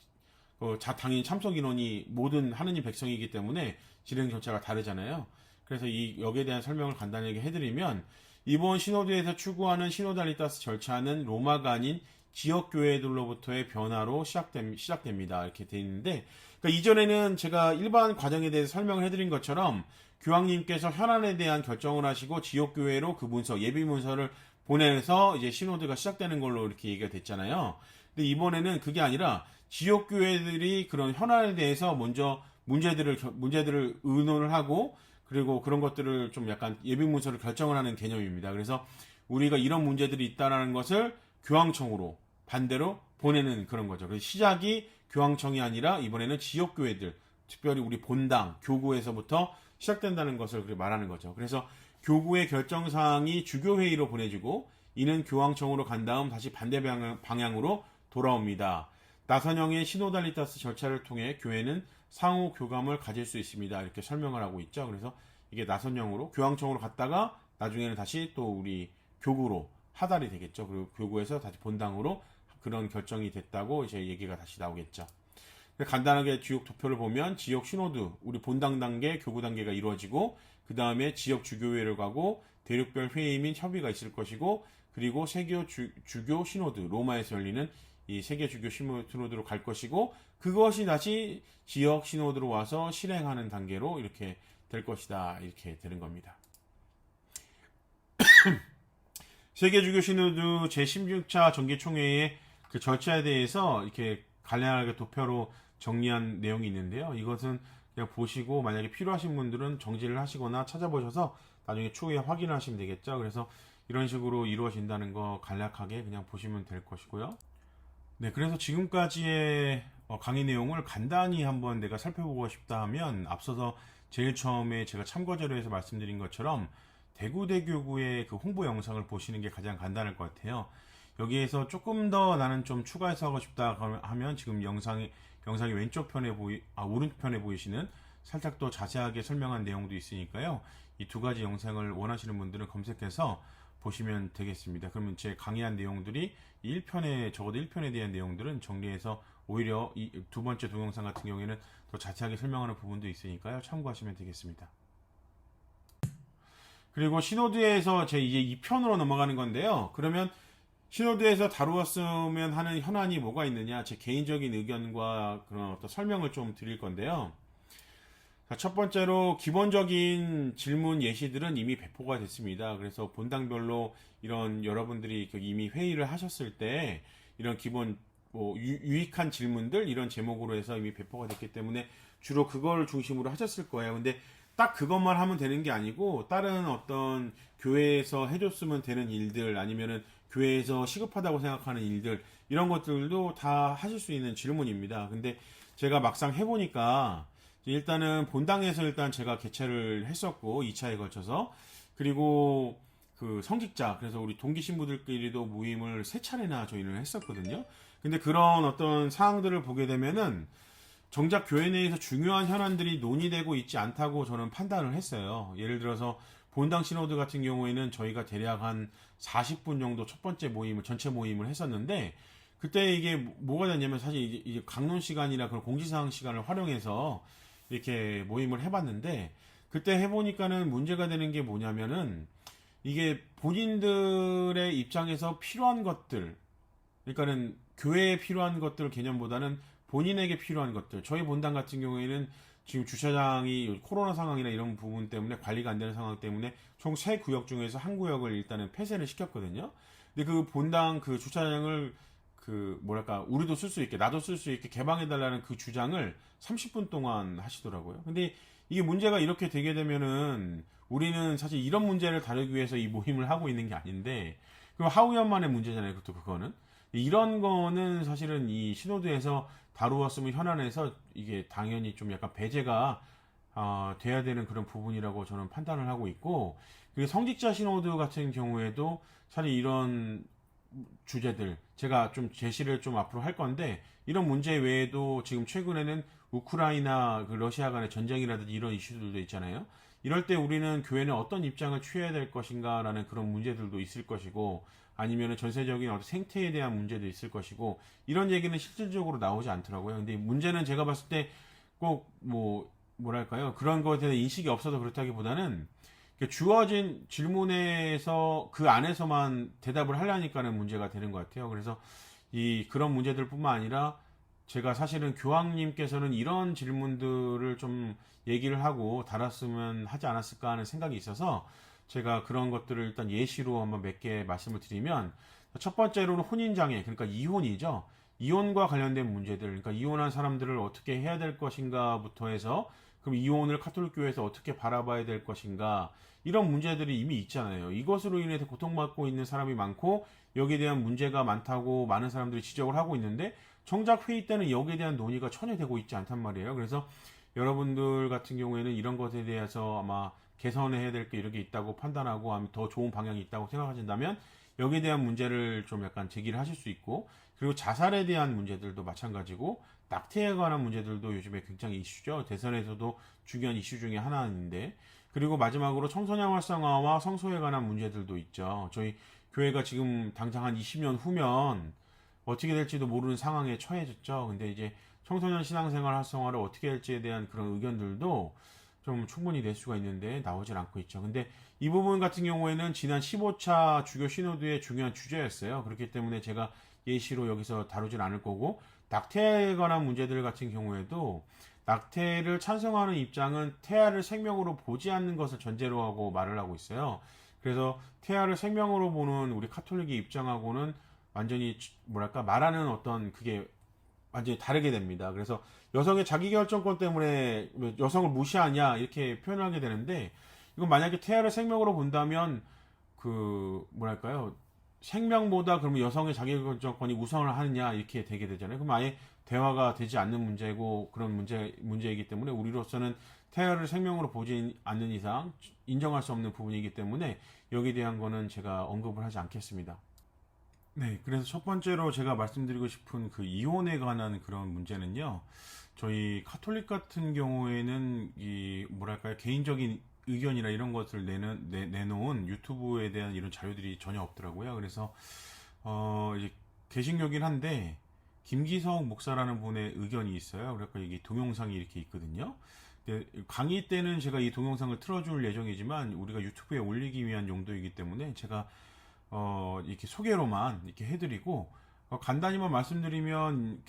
당연히 참석 인원이 모든 하느님 백성이기 때문에 진행 절차가 다르잖아요. 그래서 여기에 대한 설명을 간단하게 해드리면, 이번 시노드에서 추구하는 시노달리타스 절차는 로마가 아닌 지역 교회들로부터의 변화로 시작됩니다. 이렇게 돼 있는데, 그러니까 이전에는 제가 일반 과정에 대해서 설명을 해드린 것처럼 교황님께서 현안에 대한 결정을 하시고 지역 교회로 그 문서, 예비 문서를 보내서 이제 시노드가 시작되는 걸로 이렇게 얘기가 됐잖아요. 근데 이번에는 그게 아니라 지역 교회들이 그런 현안에 대해서 먼저 문제들을 의논을 하고, 그리고 그런 것들을 좀 약간 예비 문서를 결정을 하는 개념입니다. 그래서 우리가 이런 문제들이 있다라는 것을 교황청으로 반대로 보내는 그런 거죠. 그래서 시작이 교황청이 아니라 이번에는 지역 교회들, 특별히 우리 본당, 교구에서부터 시작된다는 것을 말하는 거죠. 그래서 교구의 결정사항이 주교회의로 보내지고 이는 교황청으로 간 다음 다시 반대 방향으로 돌아옵니다. 나선형의 시노달리타스 절차를 통해 교회는 상호 교감을 가질 수 있습니다. 이렇게 설명을 하고 있죠. 그래서 이게 나선형으로 교황청으로 갔다가 나중에는 다시 또 우리 교구로 하달이 되겠죠. 그리고 교구에서 다시 본당으로 그런 결정이 됐다고 이제 얘기가 다시 나오겠죠. 간단하게 지역 도표를 보면 지역 신호드, 우리 본당 단계, 교구 단계가 이루어지고 그 다음에 지역 주교회를 가고 대륙별 회의 및 협의가 있을 것이고, 그리고 세계 주교 신호드, 로마에서 열리는 이 세계 주교 신호드로 갈 것이고, 그것이 다시 지역 신호드로 와서 실행하는 단계로 이렇게 될 것이다. 이렇게 되는 겁니다. 세계 주교 신호드 제16차 정기총회의 그 절차에 대해서 이렇게 간략하게 도표로 정리한 내용이 있는데요. 이것은 그냥 보시고 만약에 필요하신 분들은 정지를 하시거나 찾아보셔서 나중에 추후에 확인하시면 되겠죠. 그래서 이런 식으로 이루어진다는 거 간략하게 그냥 보시면 될 것이고요. 네, 그래서 지금까지의 강의 내용을 간단히 한번 내가 살펴보고 싶다 하면, 앞서서 제일 처음에 제가 참고 자료에서 말씀드린 것처럼 대구대교구의 그 홍보 영상을 보시는 게 가장 간단할 것 같아요. 여기에서 조금 더 나는 좀 추가해서 하고 싶다 하면 지금 영상이 왼쪽 편에 오른쪽 편에 보이시는 살짝 더 자세하게 설명한 내용도 있으니까요. 이 두 가지 영상을 원하시는 분들은 검색해서 보시면 되겠습니다. 그러면 제 강의한 내용들이 적어도 1편에 대한 내용들은 정리해서 오히려 이 두 번째 동영상 같은 경우에는 더 자세하게 설명하는 부분도 있으니까요. 참고하시면 되겠습니다. 그리고 시노드에서 제 이제 2편으로 넘어가는 건데요. 그러면 시노드에서 다루었으면 하는 현안이 뭐가 있느냐, 제 개인적인 의견과 그런 어떤 설명을 좀 드릴 건데요. 첫 번째로 기본적인 질문 예시들은 이미 배포가 됐습니다. 그래서 본당별로 이런 여러분들이 이미 회의를 하셨을 때 이런 기본 유익한 질문들 이런 제목으로 해서 이미 배포가 됐기 때문에 주로 그걸 중심으로 하셨을 거예요. 근데 딱 그것만 하면 되는 게 아니고 다른 어떤 교회에서 해줬으면 되는 일들, 아니면은 교회에서 시급하다고 생각하는 일들, 이런 것들도 다 하실 수 있는 질문입니다. 근데 제가 막상 해보니까 일단은 본당에서 일단 제가 개최를 했었고 2차에 걸쳐서, 그리고 그 성직자, 그래서 우리 동기 신부들끼리도 모임을 3차례나 저희는 했었거든요. 근데 그런 어떤 사항들을 보게 되면은 정작 교회 내에서 중요한 현안들이 논의되고 있지 않다고 저는 판단을 했어요. 예를 들어서 본당 시노드 같은 경우에는 저희가 대략 한 40분 정도 첫 번째 전체 모임을 했었는데, 그때 이게 뭐가 됐냐면 사실 이제 강론 시간이나 그런 공지사항 시간을 활용해서 이렇게 모임을 해봤는데, 그때 해보니까는 문제가 되는 게 뭐냐면은 이게 본인들의 입장에서 필요한 것들, 그러니까는 교회에 필요한 것들 개념보다는 본인에게 필요한 것들, 저희 본당 같은 경우에는 지금 주차장이 코로나 상황이나 이런 부분 때문에 관리가 안 되는 상황 때문에 총 3구역 중에서 한 구역을 일단은 폐쇄를 시켰거든요. 근데 그 본당 그 주차장을 우리도 쓸 수 있게, 나도 쓸 수 있게 개방해달라는 그 주장을 30분 동안 하시더라고요. 근데 이게 문제가 이렇게 되게 되면은 우리는 사실 이런 문제를 다루기 위해서 이 모임을 하고 있는 게 아닌데, 그 하우연만의 문제잖아요. 그거는. 이런 거는 사실은 이 시노드에서 다루었으면 현안에서 이게 당연히 좀 약간 배제가 돼야 되는 그런 부분이라고 저는 판단을 하고 있고, 그리고 성직자 시노드 같은 경우에도 사실 이런 주제들 제가 좀 제시를 좀 앞으로 할 건데, 이런 문제 외에도 지금 최근에는 우크라이나 러시아 간의 전쟁이라든지 이런 이슈들도 있잖아요. 이럴 때 우리는 교회는 어떤 입장을 취해야 될 것인가라는 그런 문제들도 있을 것이고, 아니면 전세적인 어떤 생태에 대한 문제도 있을 것이고, 이런 얘기는 실질적으로 나오지 않더라고요. 근데 문제는 제가 봤을 때 꼭 뭐랄까요, 그런 것에 대한 인식이 없어서 그렇다기보다는 주어진 질문에서 그 안에서만 대답을 하려니까는 문제가 되는 것 같아요. 그래서 그런 문제들뿐만 아니라 제가 사실은 교황님께서는 이런 질문들을 좀 얘기를 하고 달았으면 하지 않았을까 하는 생각이 있어서 제가 그런 것들을 일단 예시로 한번 몇 개 말씀을 드리면, 첫 번째로는 혼인장애, 그러니까 이혼이죠. 이혼과 관련된 문제들, 그러니까 이혼한 사람들을 어떻게 해야 될 것인가부터 해서, 그럼 이혼을 카톨릭 교회에서 어떻게 바라봐야 될 것인가, 이런 문제들이 이미 있잖아요. 이것으로 인해서 고통받고 있는 사람이 많고 여기에 대한 문제가 많다고 많은 사람들이 지적을 하고 있는데, 정작 회의 때는 여기에 대한 논의가 전혀 되고 있지 않단 말이에요. 그래서 여러분들 같은 경우에는 이런 것에 대해서 아마 개선해야 될 게 이렇게 있다고 판단하고 더 좋은 방향이 있다고 생각하신다면 여기에 대한 문제를 좀 약간 제기를 하실 수 있고, 그리고 자살에 대한 문제들도 마찬가지고, 낙태에 관한 문제들도 요즘에 굉장히 이슈죠. 대선에서도 중요한 이슈 중에 하나인데, 그리고 마지막으로 청소년 활성화와 성소에 관한 문제들도 있죠. 저희 교회가 지금 당장 한 20년 후면 어떻게 될지도 모르는 상황에 처해졌죠. 근데 이제 청소년 신앙생활 활성화를 어떻게 할지에 대한 그런 의견들도 좀 충분히 낼 수가 있는데 나오질 않고 있죠. 근데 이 부분 같은 경우에는 지난 15차 주교 시노드의 중요한 주제였어요. 그렇기 때문에 제가 예시로 여기서 다루질 않을 거고, 낙태에 관한 문제들 같은 경우에도 낙태를 찬성하는 입장은 태아를 생명으로 보지 않는 것을 전제로 하고 말을 하고 있어요. 그래서 태아를 생명으로 보는 우리 카톨릭의 입장하고는 완전히 뭐랄까 말하는 어떤 그게 완전히 다르게 됩니다. 그래서 여성의 자기결정권 때문에 여성을 무시하냐 이렇게 표현하게 되는데, 이건 만약에 태아를 생명으로 본다면 그 뭐랄까요, 생명보다 그러면 여성의 자기결정권이 우선을 하느냐 이렇게 되게 되잖아요. 그럼 아예 대화가 되지 않는 문제고 그런 문제이기 때문에 우리로서는 태아를 생명으로 보지 않는 이상 인정할 수 없는 부분이기 때문에 여기에 대한 거는 제가 언급을 하지 않겠습니다. 네, 그래서 첫 번째로 제가 말씀드리고 싶은 그 이혼에 관한 그런 문제는요. 저희 카톨릭 같은 경우에는 이 뭐랄까요, 개인적인 의견이나 이런 것을 내놓은 유튜브에 대한 이런 자료들이 전혀 없더라고요. 그래서 이제 개신교긴 한데 김기성 목사라는 분의 의견이 있어요. 그래서 이게 동영상이 이렇게 있거든요. 근데 강의 때는 제가 이 동영상을 틀어줄 예정이지만 우리가 유튜브에 올리기 위한 용도이기 때문에 제가 이렇게 소개로만 이렇게 해드리고, 간단히만 말씀드리면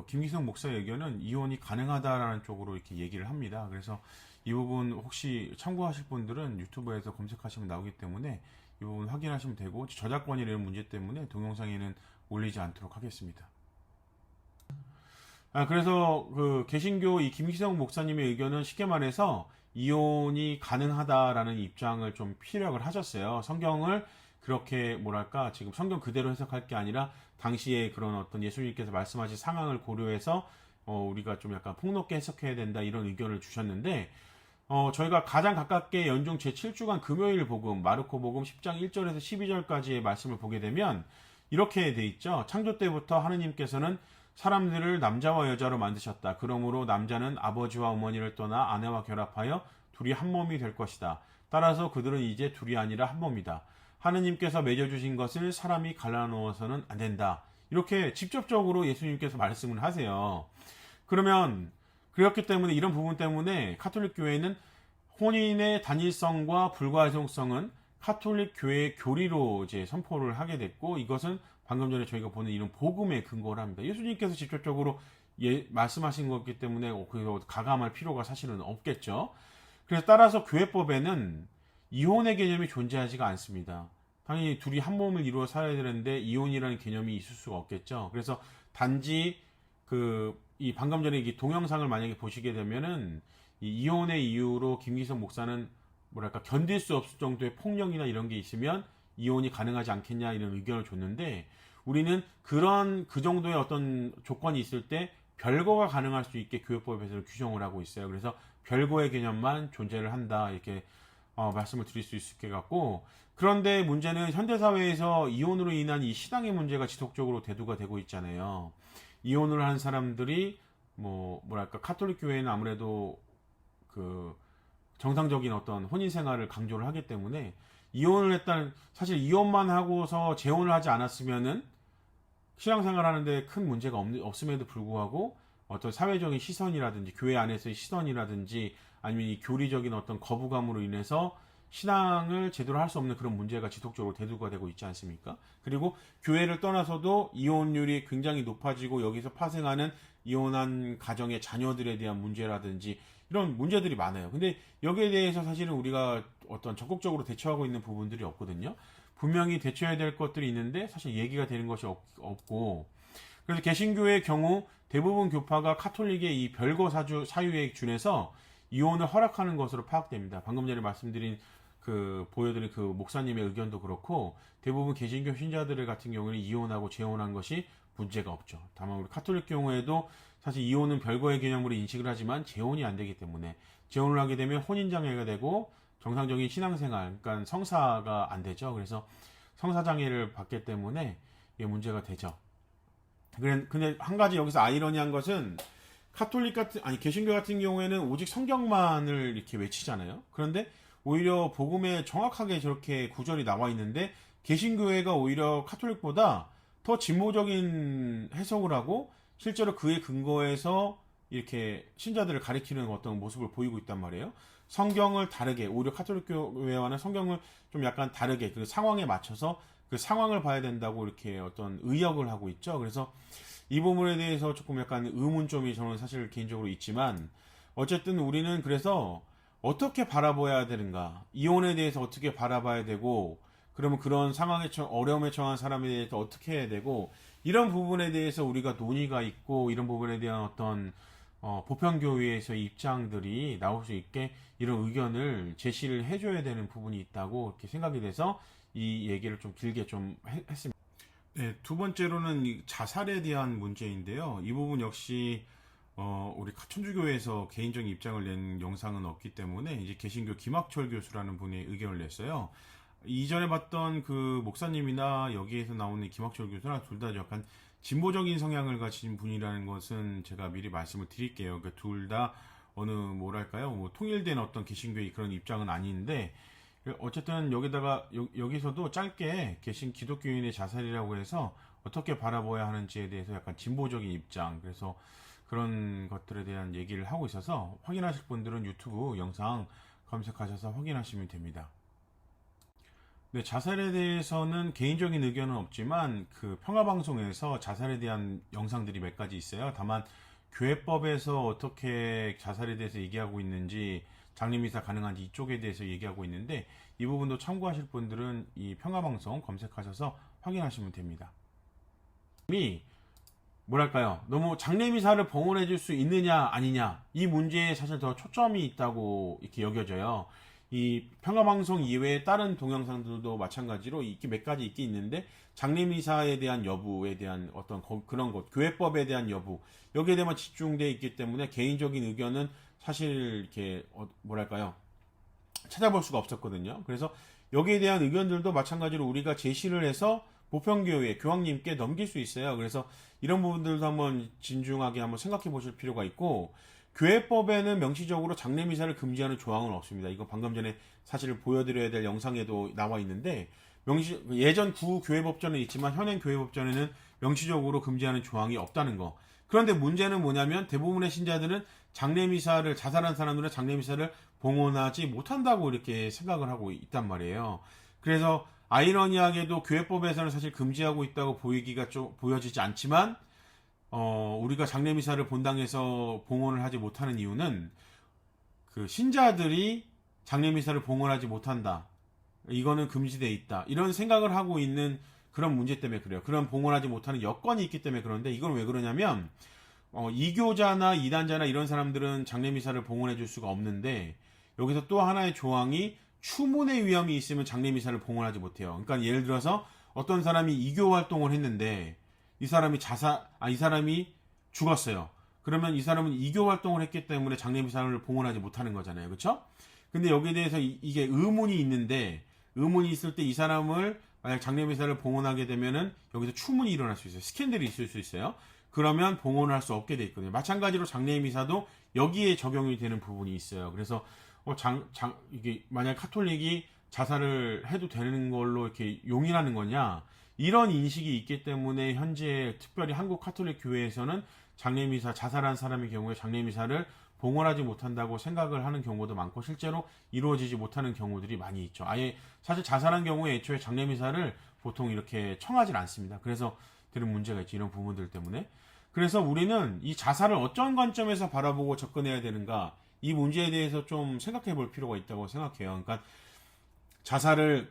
김기성 목사의 의견은 이혼이 가능하다라는 쪽으로 이렇게 얘기를 합니다. 그래서 이 부분 혹시 참고하실 분들은 유튜브에서 검색하시면 나오기 때문에 이 부분 확인하시면 되고, 저작권이라는 문제 때문에 동영상에는 올리지 않도록 하겠습니다. 그래서 그 개신교 이 김기성 목사님의 의견은 쉽게 말해서 이혼이 가능하다라는 입장을 좀 피력을 하셨어요. 성경을 그렇게 뭐랄까 지금 성경 그대로 해석할 게 아니라 당시에 그런 어떤 예수님께서 말씀하신 상황을 고려해서 우리가 좀 약간 폭넓게 해석해야 된다 이런 의견을 주셨는데, 저희가 가장 가깝게 연중 제7주간 금요일 복음 마르코 복음 10장 1절에서 12절까지의 말씀을 보게 되면 이렇게 돼 있죠. 창조 때부터 하느님께서는 사람들을 남자와 여자로 만드셨다. 그러므로 남자는 아버지와 어머니를 떠나 아내와 결합하여 둘이 한 몸이 될 것이다. 따라서 그들은 이제 둘이 아니라 한 몸이다. 하느님께서 맺어주신 것을 사람이 갈라놓아서는 안 된다. 이렇게 직접적으로 예수님께서 말씀을 하세요. 그러면 그렇기 때문에 이런 부분 때문에 카톨릭 교회는 혼인의 단일성과 불가이성성은 카톨릭 교회의 교리로 이제 선포를 하게 됐고, 이것은 방금 전에 저희가 보는 이런 복음에 근거를 합니다. 예수님께서 직접적으로 말씀하신 거기 때문에 가감할 필요가 사실은 없겠죠. 그래서 따라서 교회법에는 이혼의 개념이 존재하지가 않습니다. 당연히 둘이 한 몸을 이루어 살아야 되는데 이혼이라는 개념이 있을 수가 없겠죠. 그래서 단지 이 방금 전에 이 동영상을 만약에 보시게 되면은 이 이혼의 이유로 김기성 목사는 뭐랄까 견딜 수 없을 정도의 폭력이나 이런 게 있으면 이혼이 가능하지 않겠냐 이런 의견을 줬는데, 우리는 그 정도의 어떤 조건이 있을 때 별거가 가능할 수 있게 교회법에서 규정을 하고 있어요. 그래서 별거의 개념만 존재를 한다 이렇게 말씀을 드릴 수 있을 것 같고, 그런데 문제는 현대사회에서 이혼으로 인한 이 신앙의 문제가 지속적으로 대두가 되고 있잖아요. 이혼을 한 사람들이 뭐랄까 카톨릭 교회는 아무래도 그 정상적인 어떤 혼인 생활을 강조를 하기 때문에 이혼을 했다는, 사실 이혼만 하고서 재혼을 하지 않았으면은 신앙생활 하는데 큰 문제가 없음에도 불구하고 어떤 사회적인 시선이라든지 교회 안에서의 시선이라든지 아니면 이 교리적인 어떤 거부감으로 인해서 신앙을 제대로 할 수 없는 그런 문제가 지속적으로 대두가 되고 있지 않습니까? 그리고 교회를 떠나서도 이혼율이 굉장히 높아지고 여기서 파생하는 이혼한 가정의 자녀들에 대한 문제라든지 이런 문제들이 많아요. 근데 여기에 대해서 사실은 우리가 어떤 적극적으로 대처하고 있는 부분들이 없거든요. 분명히 대처해야 될 것들이 있는데 사실 얘기가 되는 것이 없고, 그래서 개신교의 경우 대부분 교파가 카톨릭의 이 별거 사유에 준해서 이혼을 허락하는 것으로 파악됩니다. 방금 전에 말씀드린 보여드린 그 목사님의 의견도 그렇고, 대부분 개신교 신자들 같은 경우는 이혼하고 재혼한 것이 문제가 없죠. 다만 우리 카톨릭 경우에도 사실 이혼은 별거의 개념으로 인식을 하지만 재혼이 안 되기 때문에, 재혼을 하게 되면 혼인장애가 되고 정상적인 신앙생활, 그러니까 성사가 안 되죠. 그래서 성사장애를 받기 때문에 이게 문제가 되죠. 근데 한 가지 여기서 아이러니한 것은, 개신교 같은 경우에는 오직 성경만을 이렇게 외치잖아요. 그런데 오히려 복음에 정확하게 저렇게 구절이 나와 있는데, 개신교회가 오히려 카톨릭보다 더 진보적인 해석을 하고 실제로 그에 근거해서 이렇게 신자들을 가리키는 어떤 모습을 보이고 있단 말이에요. 성경을 다르게, 오히려 카톨릭 교회와는 성경을 좀 약간 다르게 그 상황에 맞춰서 그 상황을 봐야 된다고 이렇게 어떤 의역을 하고 있죠. 그래서 이 부분에 대해서 조금 약간 의문점이 저는 사실 개인적으로 있지만, 어쨌든 우리는 그래서 어떻게 바라봐야 되는가, 이혼에 대해서 어떻게 바라봐야 되고, 그러면 그런 상황에 어려움에 처한 사람에 대해서 어떻게 해야 되고, 이런 부분에 대해서 우리가 논의가 있고, 이런 부분에 대한 어떤 보편교회에서의 입장들이 나올 수 있게 이런 의견을 제시를 해줘야 되는 부분이 있다고 이렇게 생각이 돼서 이 얘기를 좀 길게 좀 했습니다. 네, 두 번째로는 이 자살에 대한 문제인데요. 이 부분 역시 우리 천주교회에서 개인적인 입장을 낸 영상은 없기 때문에 이제 개신교 김학철 교수라는 분이 의견을 냈어요. 이전에 봤던 그 목사님이나 여기에서 나오는 김학철 교수나 둘 다 약간 진보적인 성향을 가진 분이라는 것은 제가 미리 말씀을 드릴게요. 그러니까 둘 다 어느 뭐랄까요, 뭐 통일된 어떤 개신교의 그런 입장은 아닌데, 어쨌든 여기서도 짧게 개신 기독교인의 자살이라고 해서 어떻게 바라봐야 하는지에 대해서 약간 진보적인 입장, 그래서 그런 것들에 대한 얘기를 하고 있어서 확인하실 분들은 유튜브 영상 검색하셔서 확인하시면 됩니다. 네, 자살에 대해서는 개인적인 의견은 없지만 그 평화방송에서 자살에 대한 영상들이 몇 가지 있어요. 다만 교회법에서 어떻게 자살에 대해서 얘기하고 있는지, 장례미사 가능한지 이쪽에 대해서 얘기하고 있는데, 이 부분도 참고하실 분들은 이 평화방송 검색하셔서 확인하시면 됩니다. 뭐랄까요, 너무 장례미사를 봉헌해 줄 수 있느냐 아니냐, 이 문제에 사실 더 초점이 있다고 이렇게 여겨져요. 이 평화방송 이외에 다른 동영상들도 마찬가지로 이렇게 몇 가지 있긴 있는데, 장례미사에 대한 여부에 대한 어떤 그런 것, 교회법에 대한 여부, 여기에 대해만 집중되어 있기 때문에 개인적인 의견은 사실 이렇게 뭐랄까요, 찾아볼 수가 없었거든요. 그래서 여기에 대한 의견들도 마찬가지로 우리가 제시를 해서 보편교회 교황님께 넘길 수 있어요. 그래서 이런 부분들도 한번 진중하게 한번 생각해 보실 필요가 있고, 교회법에는 명시적으로 장례미사를 금지하는 조항은 없습니다. 이거 방금 전에 사실 보여드려야 될 영상에도 나와 있는데, 예전 구교회법전은 있지만 현행 교회법전에는 명시적으로 금지하는 조항이 없다는 거. 그런데 문제는 뭐냐면, 대부분의 신자들은 장례미사를, 자살한 사람들은 장례미사를 봉헌하지 못한다고 이렇게 생각을 하고 있단 말이에요. 그래서 아이러니하게도 교회법에서는 사실 금지하고 있다고 보여지지 않지만, 우리가 장례미사를 본당에서 봉헌을 하지 못하는 이유는 그 신자들이 장례미사를 봉헌하지 못한다, 이거는 금지되어 있다, 이런 생각을 하고 있는 그런 문제 때문에 그래요. 그런 봉헌하지 못하는 여건이 있기 때문에 그런데, 이건 왜 그러냐면, 이교자나 이단자나 이런 사람들은 장례미사를 봉헌해 줄 수가 없는데, 여기서 또 하나의 조항이 추문의 위험이 있으면 장례미사를 봉헌하지 못해요. 그러니까 예를 들어서 어떤 사람이 이교 활동을 했는데 이 사람이 죽었어요. 그러면 이 사람은 이교 활동을 했기 때문에 장례미사를 봉헌하지 못하는 거잖아요. 그렇죠? 근데 여기에 대해서 이게 의문이 있는데, 의문이 있을 때 이 사람을 만약 장례미사를 봉헌하게 되면은 여기서 추문이 일어날 수 있어요. 스캔들이 있을 수 있어요. 그러면 봉헌을 할 수 없게 돼 있거든요. 마찬가지로 장례미사도 여기에 적용이 되는 부분이 있어요. 그래서 이게 만약 카톨릭이 자살을 해도 되는 걸로 이렇게 용인하는 거냐, 이런 인식이 있기 때문에 현재 특별히 한국 카톨릭 교회에서는 장례미사 자살한 사람의 경우에 장례미사를 봉헌하지 못한다고 생각을 하는 경우도 많고 실제로 이루어지지 못하는 경우들이 많이 있죠. 아예 사실 자살한 경우에 애초에 장례미사를 보통 이렇게 청하지 않습니다. 그래서 들은 문제가 있죠. 이런 부분들 때문에. 그래서 우리는 이 자살을 어떤 관점에서 바라보고 접근해야 되는가, 이 문제에 대해서 좀 생각해 볼 필요가 있다고 생각해요. 그러니까 자살을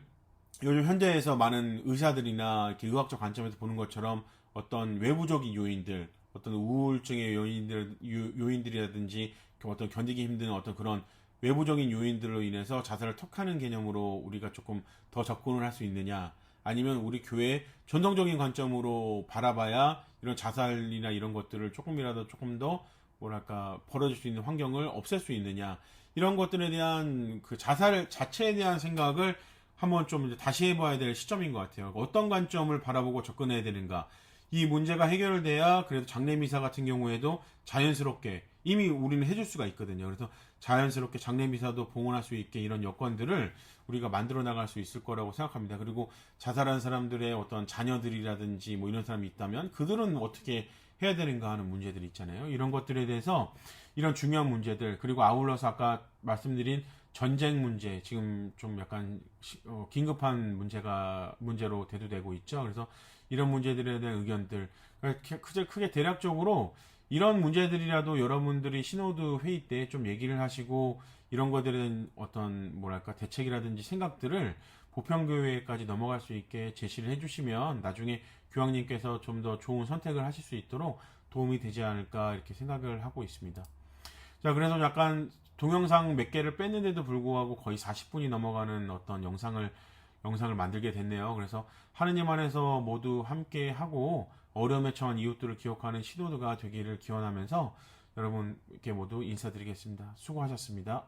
요즘 현대에서 많은 의사들이나 이렇게 의학적 관점에서 보는 것처럼 어떤 외부적인 요인들, 어떤 우울증의 요인들이라든지 어떤 견디기 힘든 어떤 그런 외부적인 요인들로 인해서 자살을 턱하는 개념으로 우리가 조금 더 접근을 할 수 있느냐, 아니면 우리 교회의 전통적인 관점으로 바라봐야 이런 자살이나 이런 것들을 조금 더 뭐랄까 벌어질 수 있는 환경을 없앨 수 있느냐, 이런 것들에 대한 그 자살 자체에 대한 생각을 한번 좀 이제 다시 해봐야 될 시점인 것 같아요. 어떤 관점을 바라보고 접근해야 되는가. 이 문제가 해결돼야 그래도 장례미사 같은 경우에도 자연스럽게 이미 우리는 해줄 수가 있거든요. 그래서 자연스럽게 장례미사도 봉헌할 수 있게 이런 여건들을 우리가 만들어 나갈 수 있을 거라고 생각합니다. 그리고 자살한 사람들의 어떤 자녀들이라든지 뭐 이런 사람이 있다면 그들은 어떻게 해야 되는가 하는 문제들이 있잖아요. 이런 것들에 대해서 이런 중요한 문제들, 그리고 아울러서 아까 말씀드린 전쟁 문제, 지금 좀 약간 긴급한 문제로 대두되고 있죠. 그래서 이런 문제들에 대한 의견들, 크게 대략적으로 이런 문제들이라도 여러분들이 시노드 회의 때 좀 얘기를 하시고 이런 것들에 대한 어떤 뭐랄까 대책이라든지 생각들을 보편교회까지 넘어갈 수 있게 제시를 해주시면 나중에 교황님께서 좀 더 좋은 선택을 하실 수 있도록 도움이 되지 않을까 이렇게 생각을 하고 있습니다. 자, 그래서 약간 동영상 몇 개를 뺐는데도 불구하고 거의 40분이 넘어가는 어떤 영상을 만들게 됐네요. 그래서 하느님 안에서 모두 함께 하고 어려움에 처한 이웃들을 기억하는 시노드가 되기를 기원하면서 여러분께 모두 인사드리겠습니다. 수고하셨습니다.